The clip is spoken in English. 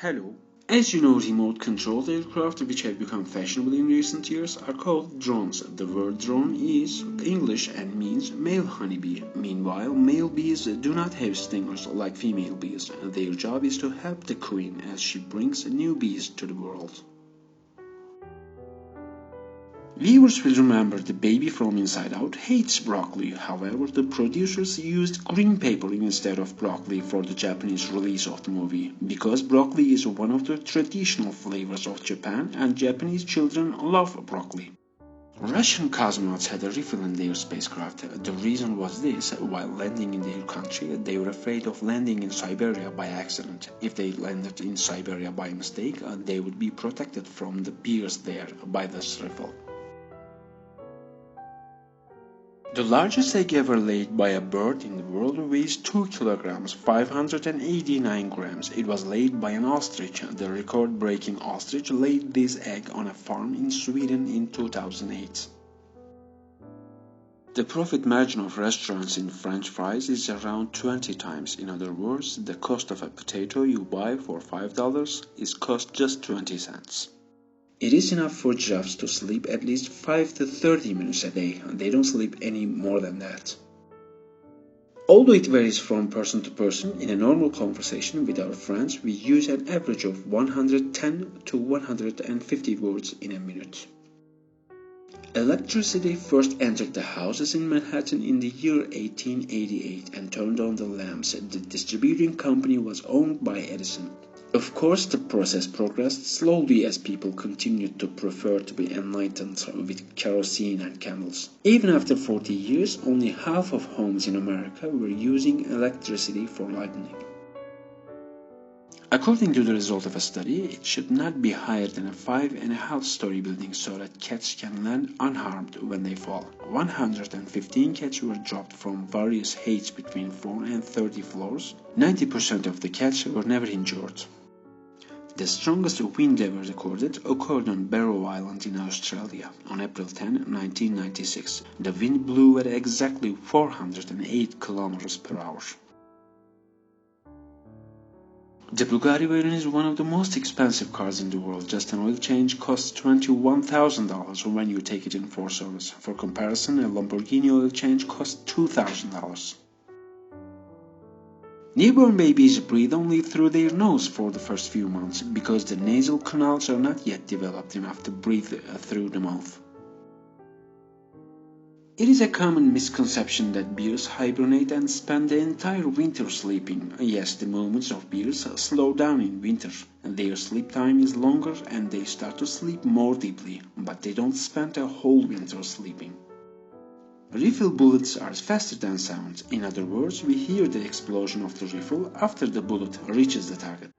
Hello. As you know, remote-controlled aircraft, which have become fashionable in recent years, are called drones. The word drone is English and means male honeybee. Meanwhile, male bees do not have stingers like female bees. Their job is to help the queen as she brings new bees to the world. Viewers will remember the baby from Inside Out hates broccoli. However, the producers used green pepper instead of broccoli for the Japanese release of the movie, because broccoli is one of the traditional flavors of Japan and Japanese children love broccoli. Russian cosmonauts had a rifle in their spacecraft. The reason was this: while landing in their country, they were afraid of landing in Siberia by accident. If they landed in Siberia by mistake, they would be protected from the bears there by this rifle. The largest egg ever laid by a bird in the world weighs 2 kilograms, 589 grams. It was laid by an ostrich. The record-breaking ostrich laid this egg on a farm in Sweden in 2008. The profit margin of restaurants in French fries is around 20 times. In other words, the cost of a potato you buy for $5 is cost just 20 cents. It is enough for giraffes to sleep at least 5 to 30 minutes a day. They don't sleep any more than that. Although it varies from person to person, in a normal conversation with our friends, we use an average of 110 to 150 words in a minute. Electricity first entered the houses in Manhattan in the year 1888 and turned on the lamps. The distributing company was owned by Edison. Of course, the process progressed slowly as people continued to prefer to be enlightened with kerosene and candles. Even after 40 years, only half of homes in America were using electricity for lighting. According to the result of a study, it should not be higher than a 5.5-story building so that cats can land unharmed when they fall. 115 cats were dropped from various heights between 4 and 30 floors. 90% of the cats were never injured. The strongest wind ever recorded occurred on Barrow Island in Australia on April 10, 1996. The wind blew at exactly 408 km per hour. The Bugatti Veyron is one of the most expensive cars in the world. Just an oil change costs $21,000 when you take it in for service. For comparison, a Lamborghini oil change costs $2,000. Newborn babies breathe only through their nose for the first few months because the nasal canals are not yet developed enough to breathe through the mouth. It is a common misconception that bears hibernate and spend the entire winter sleeping. Yes, the movements of bears slow down in winter. Their sleep time is longer and they start to sleep more deeply, but they don't spend a whole winter sleeping. Rifle bullets are faster than sound. In other words, we hear the explosion of the rifle after the bullet reaches the target.